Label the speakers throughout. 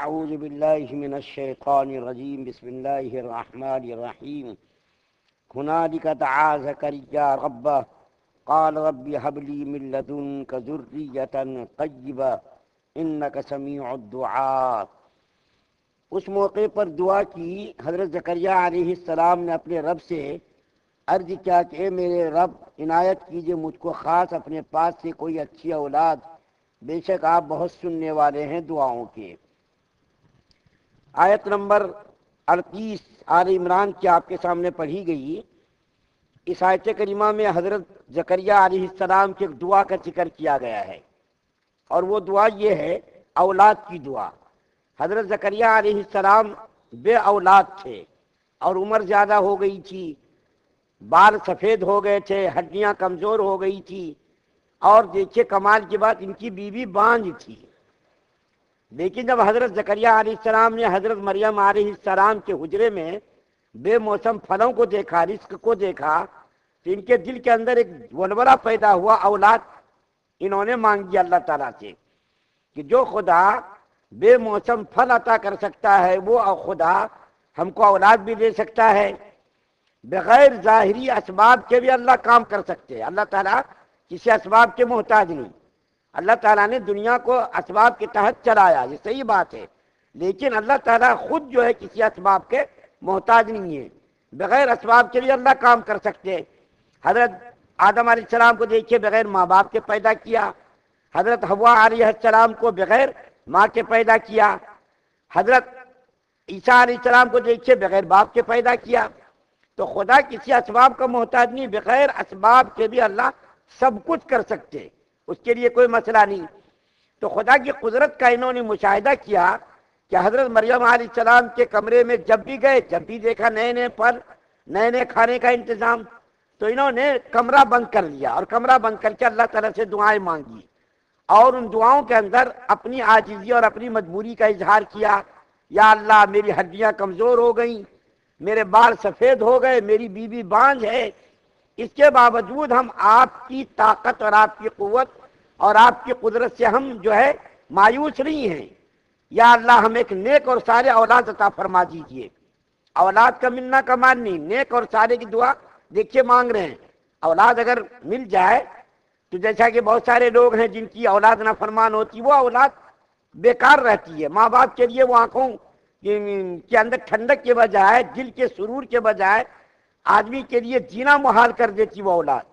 Speaker 1: أعوذ بالله من الشيطان الرجيم بسم الله الرحمن الرحيم هنالك دعا زكريا ربه قال رب هب لي من لدنك ذرية طيبة إنك سميع الدعاء۔ اس موقع پر دعا کی حضرت زکریا علیہ السلام نے اپنے رب سے عرض کیا کہ اے میرے رب عنایت کیجئے مجھ کو خاص اپنے پاس سے کوئی اچھی اولاد، بے شک آپ بہت سننے والے ہیں دعاؤں کے۔ آیت نمبر 38 آل عمران کی آپ کے سامنے پڑھی گئی۔ اس آیت کریمہ میں حضرت زکریا علیہ السلام کی ایک دعا کا ذکر کیا گیا ہے، اور وہ دعا یہ ہے اولاد کی دعا۔ حضرت زکریا علیہ السلام بے اولاد تھے اور عمر زیادہ ہو گئی تھی، بال سفید ہو گئے تھے، ہڈیاں کمزور ہو گئی تھی، اور دیکھیے کمال کی بات ان کی بیوی بانجھ تھی۔ لیکن جب حضرت زکریا علیہ السلام نے حضرت مریم علیہ السلام کے حجرے میں بے موسم پھلوں کو دیکھا، رزق کو دیکھا، تو ان کے دل کے اندر ایک ولولہ پیدا ہوا، اولاد انہوں نے مانگی اللہ تعالیٰ سے کہ جو خدا بے موسم پھل عطا کر سکتا ہے وہ خدا ہم کو اولاد بھی دے سکتا ہے۔ بغیر ظاہری اسباب کے بھی اللہ کام کر سکتے ہیں، اللہ تعالیٰ کسی اسباب کے محتاج نہیں۔ اللہ تعالیٰ نے دنیا کو اسباب کے تحت چلایا، یہ صحیح بات ہے، لیکن اللہ تعالیٰ خود جو ہے کسی اسباب کے محتاج نہیں ہے، بغیر اسباب کے بھی اللہ کام کر سکتے ہیں۔ حضرت آدم علیہ السلام کو دیکھیے بغیر ماں باپ کے پیدا کیا، حضرت حوا علیہ السلام کو بغیر ماں کے پیدا کیا، حضرت عیسیٰ علیہ السلام کو دیکھیے بغیر باپ کے پیدا کیا۔ تو خدا کسی اسباب کا محتاج نہیں، بغیر اسباب کے بھی اللہ سب کچھ کر سکتے، اس کے لیے کوئی مسئلہ نہیں۔ تو خدا کی قدرت کا انہوں نے مشاہدہ کیا کہ حضرت مریم علیہ السلام کے کمرے میں جب بھی گئے، جب بھی دیکھا نئے نئے پھل، نئے نئے کھانے کا انتظام، تو انہوں نے کمرہ بند کر لیا اور کمرہ بند کر کے اللہ تعالیٰ سے دعائیں مانگی، اور ان دعاؤں کے اندر اپنی عاجزی اور اپنی مجبوری کا اظہار کیا۔ یا اللہ میری ہڈیاں کمزور ہو گئیں، میرے بال سفید ہو گئے، میری بیوی بانجھ ہے، اس کے باوجود ہم آپ کی طاقت اور آپ کی قوت اور آپ کی قدرت سے ہم جو ہے مایوس نہیں ہیں۔ یا اللہ ہم ایک نیک اور سارے اولاد عطا فرما دیجیے۔ اولاد کا ملنا کمال نہیں، نیک اور سارے کی دعا دیکھیے مانگ رہے ہیں۔ اولاد اگر مل جائے تو جیسا کہ بہت سارے لوگ ہیں جن کی اولاد نافرمان ہوتی، وہ اولاد بیکار رہتی ہے۔ ماں باپ کے لیے وہ آنکھوں کے اندر ٹھنڈک کے بجائے، دل کے سرور کے بجائے آدمی کے لیے جینا محال کر دیتی وہ اولاد۔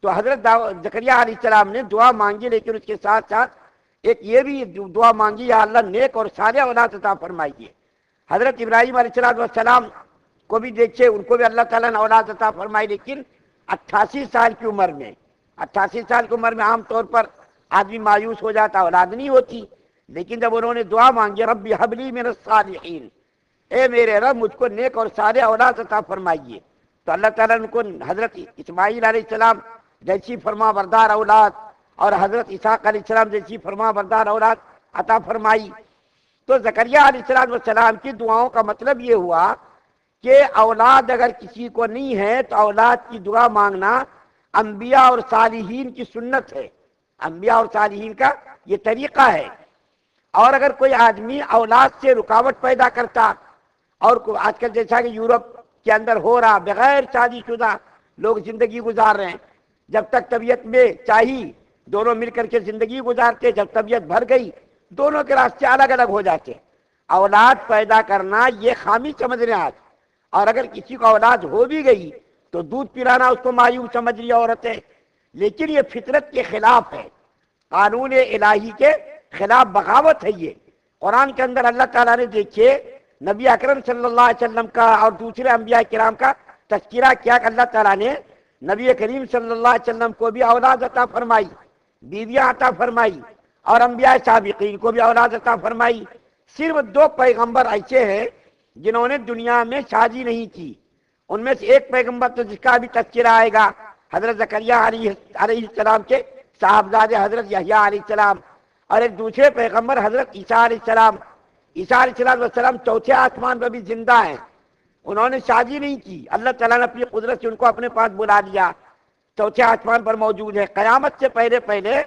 Speaker 1: تو حضرت زکریا علیہ السلام نے دعا مانگی، لیکن اس کے ساتھ ساتھ ایک یہ بھی دعا مانگی یا اللہ نیک اور سارے اولاد عطا فرمائیے۔ حضرت ابراہیم علیہ السلام کو بھی دیکھیے، ان کو بھی اللہ تعالیٰ نے اولاد عطا فرمائی، لیکن 88 سال کی عمر میں۔ 88 سال کی عمر میں عام طور پر آدمی مایوس ہو جاتا، اولاد نہیں ہوتی، لیکن جب انہوں نے دعا مانگی رب ہب لی من الصالحین، اے میرے رب مجھ کو نیک اور سارے اولاد عطا فرمائیے، تو اللہ تعالیٰ نے ان کو حضرت اسماعیل علیہ السلام جیسی فرما بردار اولاد اور حضرت اسحاق علیہ السلام جیسی فرما بردار اولاد عطا فرمائی۔ تو زکریا علیہ السلام کی دعاؤں کا مطلب یہ ہوا کہ اولاد اگر کسی کو نہیں ہے تو اولاد کی دعا مانگنا انبیاء اور صالحین کی سنت ہے، انبیاء اور صالحین کا یہ طریقہ ہے۔ اور اگر کوئی آدمی اولاد سے رکاوٹ پیدا کرتا، اور آج کل جیسا کہ یورپ کے اندر ہو رہا، بغیر شادی شدہ لوگ زندگی گزار رہے ہیں، جب تک طبیعت میں چاہی دونوں مل کر کے زندگی گزارتے، جب طبیعت بھر گئی دونوں کے راستے الگ الگ ہو جاتے۔ اولاد پیدا کرنا یہ خامی سمجھ رہے آج، اور اگر کسی کو اولاد ہو بھی گئی تو دودھ پلانا اس کو مایوب سمجھ رہی عورتیں، لیکن یہ فطرت کے خلاف ہے، قانون الہی کے خلاف بغاوت ہے۔ یہ قرآن کے اندر اللہ تعالیٰ نے دیکھیے نبی اکرم صلی اللہ علیہ وسلم کا اور دوسرے انبیاء کرام کا تذکرہ کیا کہ اللہ تعالیٰ نے نبی کریم صلی اللہ علیہ وسلم کو بھی اولاد عطا فرمائی، بیویاں عطا فرمائی، اور انبیاء سابقین کو بھی اولاد عطا فرمائی۔ صرف 2 پیغمبر ایسے ہیں جنہوں نے دنیا میں شادی نہیں کی، ان میں سے ایک پیغمبر تو جس کا بھی تذکرہ آئے گا حضرت زکریا علیہ السلام کے صاحبزادے حضرت یحییٰ علیہ السلام، اور ایک دوسرے پیغمبر حضرت عیسیٰ علیہ السلام۔ عیسیٰ علیہ السلام چوتھے آسمان پر بھی زندہ ہیں، انہوں نے شادی نہیں کی، اللہ تعالیٰ نے اپنی قدرت سے ان کو اپنے پاس بلا لیا، چوتھے آسمان پر موجود ہے۔ قیامت سے پہلے پہلے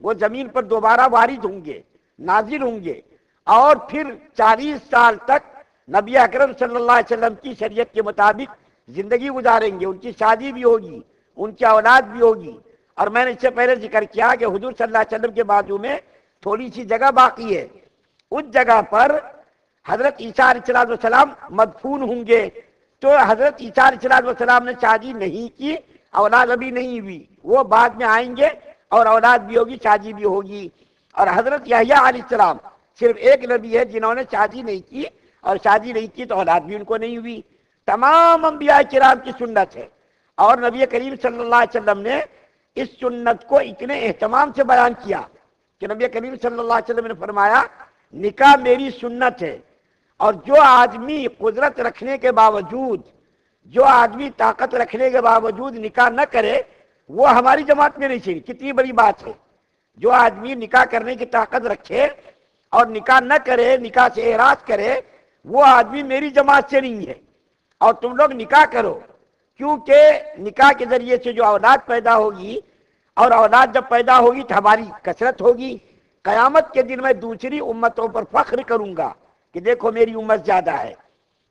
Speaker 1: وہ زمین پر دوبارہ وارد ہوں گے، نازل ہوں گے، اور پھر 40 سال تک نبی اکرم صلی اللہ علیہ وسلم کی شریعت کے مطابق زندگی گزاریں گے، ان کی شادی بھی ہوگی، ان کی اولاد بھی ہوگی۔ اور میں نے اس سے پہلے ذکر کیا کہ حضور صلی اللہ علیہ وسلم کے بازو میں تھوڑی سی جگہ باقی ہے، اس جگہ پر حضرت عیسیٰ علیہ السلام مدفون ہوں گے۔ تو حضرت عیسیٰ علیہ السلام نے شادی نہیں کی، اولاد ابھی نہیں ہوئی، وہ بعد میں آئیں گے اور اولاد بھی ہوگی، شادی بھی ہوگی۔ اور حضرت یحییٰ علیہ السلام صرف ایک نبی ہے جنہوں نے شادی نہیں کی، اور شادی نہیں کی تو اولاد بھی ان کو نہیں ہوئی۔ تمام انبیاء کرام کی سنت ہے، اور نبی کریم صلی اللہ علیہ وسلم نے اس سنت کو اتنے اہتمام سے بیان کیا کہ نبی کریم صلی اللہ علیہ وسلم نے فرمایا نکاح میری سنت ہے، اور جو آدمی قدرت رکھنے کے باوجود، جو آدمی طاقت رکھنے کے باوجود نکاح نہ کرے وہ ہماری جماعت میں نہیں چاہیے۔ کتنی بڑی بات ہے، جو آدمی نکاح کرنے کی طاقت رکھے اور نکاح نہ کرے، نکاح سے اعراض کرے، وہ آدمی میری جماعت سے نہیں ہے۔ اور تم لوگ نکاح کرو، کیونکہ نکاح کے ذریعے سے جو اولاد پیدا ہوگی، اور اولاد جب پیدا ہوگی تو ہماری کثرت ہوگی، قیامت کے دن میں دوسری امتوں پر فخر کروں گا کہ دیکھو میری امت زیادہ ہے۔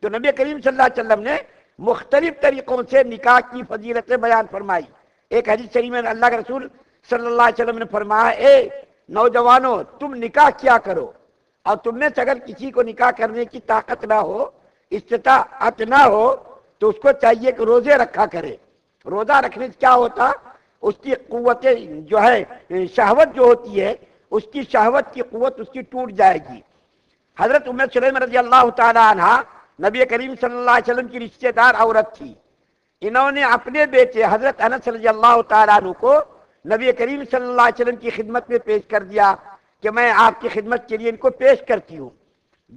Speaker 1: تو نبی کریم صلی اللہ علیہ وسلم نے مختلف طریقوں سے نکاح کی فضیلتیں بیان فرمائی۔ ایک حدیث شریف میں اللہ کے رسول صلی اللہ علیہ وسلم نے فرمایا اے نوجوانوں تم نکاح کیا کرو، اور تم میں سے اگر کسی کو نکاح کرنے کی طاقت نہ ہو، استطاعت نہ ہو، تو اس کو چاہیے کہ روزے رکھا کرے۔ روزہ رکھنے سے کیا ہوتا، اس کی قوت جو ہے شہوت جو ہوتی ہے، اس کی شہوت کی قوت اس کی ٹوٹ جائے گی۔ حضرت ام سلیم رضی اللہ تعالی عنہ نبی کریم صلی اللہ علیہ وسلم کی رشتہ دار عورت تھی، انہوں نے اپنے بیٹے حضرت انس رضی اللہ تعالیٰ عنہ کو نبی کریم صلی اللہ علیہ وسلم کی خدمت میں پیش کر دیا کہ میں آپ کی خدمت کے لیے ان کو پیش کرتی ہوں۔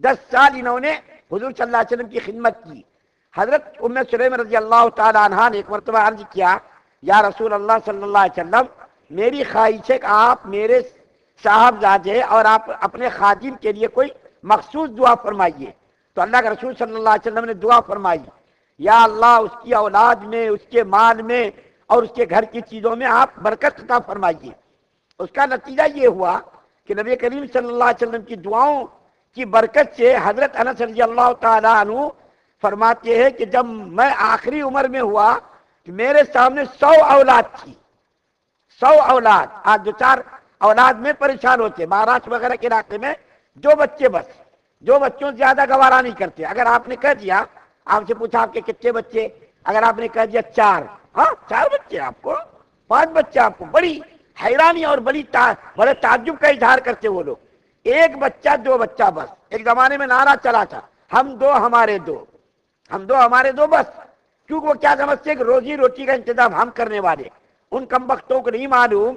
Speaker 1: 10 سال انہوں نے حضور صلی اللہ علیہ وسلم کی خدمت کی۔ حضرت ام سلیم رضی اللہ تعالیٰ عنہ نے ایک مرتبہ عرض کیا یا رسول اللہ صلی اللہ علیہ وسلم میری خواہش ہے کہ آپ میرے صاحبزادے اور آپ اپنے خادم کے لیے کوئی مخصوص دعا فرمائیے۔ تو اللہ کے رسول صلی اللہ علیہ وسلم نے دعا فرمائی یا اللہ اس کی اولاد میں، اس کے مال میں اور اس کے گھر کی چیزوں میں آپ برکت عطا فرمائیے۔ اس کا نتیجہ یہ ہوا کہ نبی کریم صلی اللہ علیہ وسلم کی دعاؤں کی برکت سے حضرت انس رضی اللہ تعالیٰ عنہ فرماتے ہیں کہ جب میں آخری عمر میں ہوا کہ میرے سامنے 100 اولاد تھی، 100 اولاد۔ آج 2-4 اولاد میں پریشان ہوتے، مہاراشٹر وغیرہ کے علاقے میں جو بچے بس، جو بچوں سے زیادہ گوارا نہیں کرتے۔ اگر آپ نے کہہ دیا، آپ سے پوچھا آپ کے کتنے بچے، اگر آپ نے کہہ دیا 4، ہاں 4 بچے آپ کو، 5 بچے آپ کو، بڑی حیرانی اور بڑے تعجب کا اظہار کرتے وہ لوگ۔ 1 بچہ 2 بچہ بس۔ ایک زمانے میں نعرہ چلا تھا ہم 2 ہمارے 2، ہم 2 ہمارے 2 بس، کیونکہ وہ کیا سمجھتے کہ روزی روٹی کا انتظام ہم کرنے والے۔ ان کمبختوں کو نہیں معلوم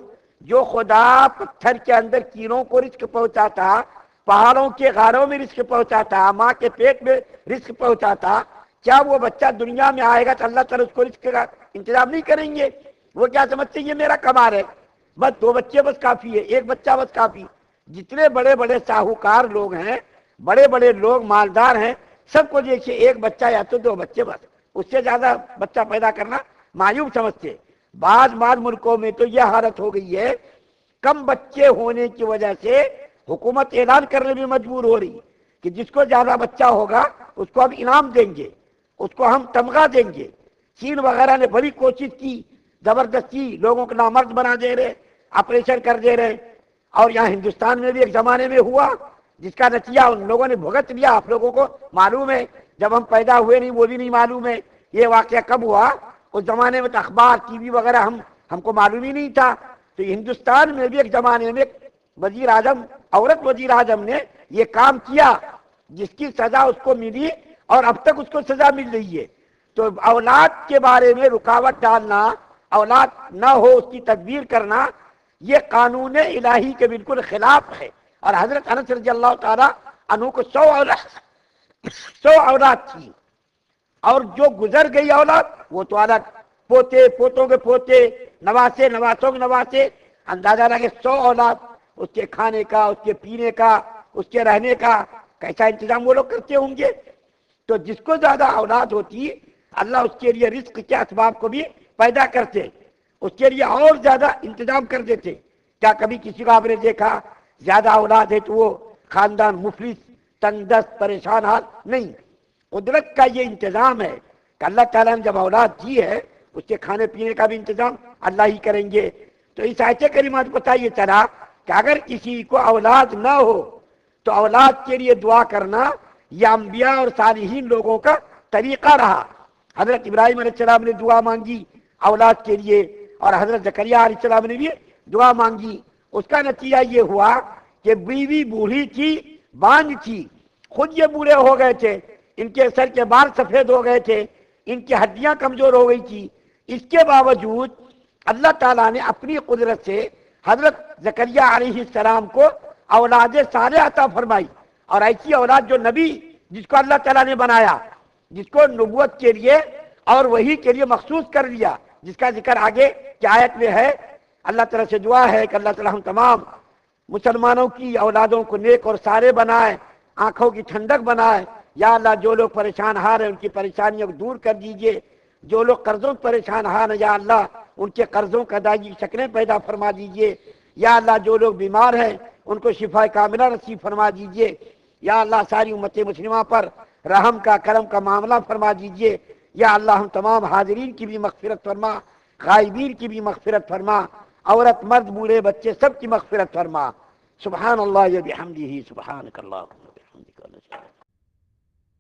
Speaker 1: جو خدا پتھر کے اندر کیڑوں کو رزق پہنچاتا، پہاڑوں کے غاروں میں رزق پہنچاتا، ماں کے پیٹ میں رزق پہنچاتا، کیا وہ بچہ دنیا میں آئے گا تو اللہ تعالیٰ اس کو رزق کا انتظام نہیں کریں گے؟ وہ کیا سمجھتے یہ میرا کمال ہے، بس 2 بچے بس کافی ہے، 1 بچہ بس کافی۔ جتنے بڑے بڑے ساہوکار لوگ ہیں، بڑے بڑے لوگ مالدار ہیں، سب کو دیکھیے 1 بچہ یا تو 2 بچے بس، اس سے زیادہ بچہ پیدا کرنا معیوب سمجھتے۔ بعض ملکوں میں تو یہ حالت ہو گئی ہے، کم بچے ہونے کی وجہ سے حکومت اعلان کرنے میں مجبور ہو رہی کہ جس کو زیادہ بچہ ہوگا اس کو ہم انعام دیں گے، اس کو ہم تمغہ دیں گے۔ چین وغیرہ نے بڑی کوشش کی، زبردستی لوگوں کو نامرد بنا دے رہے، آپریشن کر دے رہے۔ اور یہاں ہندوستان میں بھی ایک زمانے میں ہوا جس کا نتیجہ ان لوگوں نے بھگت لیا۔ آپ لوگوں کو معلوم ہے، جب ہم پیدا ہوئے نہیں وہ بھی نہیں معلوم ہے یہ واقعہ کب ہوا۔ اس زمانے میں تو اخبار ٹی وی وغیرہ ہم کو معلوم ہی نہیں تھا۔ تو ہندوستان میں بھی ایک زمانے میں وزیر اعظم، عورت وزیر اعظم نے یہ کام کیا جس کی سزا اس کو ملی، اور اب تک اس کو سزا مل رہی ہے۔ تو اولاد کے بارے میں رکاوٹ ڈالنا، اولاد نہ ہو اس کی تدبیر کرنا، یہ قانون الہی کے بالکل خلاف ہے۔ اور حضرت انس رضی اللہ تعالیٰ عنہ کو 100 اولاد تھی، اور جو گزر گئی اولاد وہ تو الگ، پوتے، پوتوں کے پوتے، نواسے، نواسوں کے نواسے، اندازہ لگے 100 اولاد۔ اس کے کھانے کا، اس کے پینے کا، اس کے رہنے کا کیسا انتظام وہ لوگ کرتے ہوں گے۔ تو جس کو زیادہ اولاد ہوتی اللہ اس کے لیے رزق کے اسباب کو بھی پیدا کرتے، اس کے لیے اور زیادہ انتظام کر دیتے۔ کیا کبھی کسی کو آپ نے دیکھا زیادہ اولاد ہے تو وہ خاندان مفلس تنگ دست پریشان حال نہیں. قدرت کا یہ انتظام ہے کہ اللہ تعالیٰ نے جب اولاد دی ہے اس کے کھانے پینے کا بھی انتظام اللہ ہی کریں گے. تو اس آیت کریمہ سے پتہ یہ چلا کہ اگر کسی کو اولاد نہ ہو تو اولاد کے لیے دعا کرنا یہ انبیاء اور صالحین لوگوں کا طریقہ رہا. حضرت ابراہیم علیہ السلام نے دعا مانگی اولاد کے لیے اور حضرت زکریا علیہ السلام نے بھی دعا مانگی. اس کا نتیجہ یہ ہوا کہ بیوی بوڑھی تھی، باندھ تھی، خود یہ بوڑھے ہو گئے تھے، ان کے سر کے بال سفید ہو گئے تھے، ان کی ہڈیاں کمزور ہو گئی تھی. اس کے باوجود اللہ تعالیٰ نے اپنی قدرت سے حضرت زکریا علیہ السلام کو اولاد صالح عطا فرمائی. اور ایسی اولاد جو نبی جس کو اللہ تعالیٰ نے بنایا، جس کو نبوت کے لیے اور وحی کے لیے مخصوص کر دیا، جس کا ذکر آگے کی آیت میں ہے. اللہ تعالیٰ سے دعا ہے کہ اللہ تعالیٰ ہم تمام مسلمانوں کی اولادوں کو نیک اور سارے بنائے، آنکھوں کی ٹھنڈک بنائے. یا اللہ جو لوگ پریشان حال ہیں ان کی پریشانیوں کو دور کر دیجئے، جو لوگ قرضوں پریشان حال ہیں یا اللہ ان کے قرضوں کا ادائیگی کی شکلیں پیدا فرما دیجئے. یا اللہ جو لوگ بیمار ہیں ان کو شفا کاملہ نصیب فرما دیجئے. یا اللہ ساری امت مسلمہ پر رحم کا کرم کا معاملہ فرما دیجئے. یا اللہ ہم تمام حاضرین کی بھی مغفرت فرما، غائبین کی بھی مغفرت فرما، عورت مرد بوڑھے بچے سب کی مغفرت فرما. سبحان اللہ و بحمدہ، سبحانک اللہم.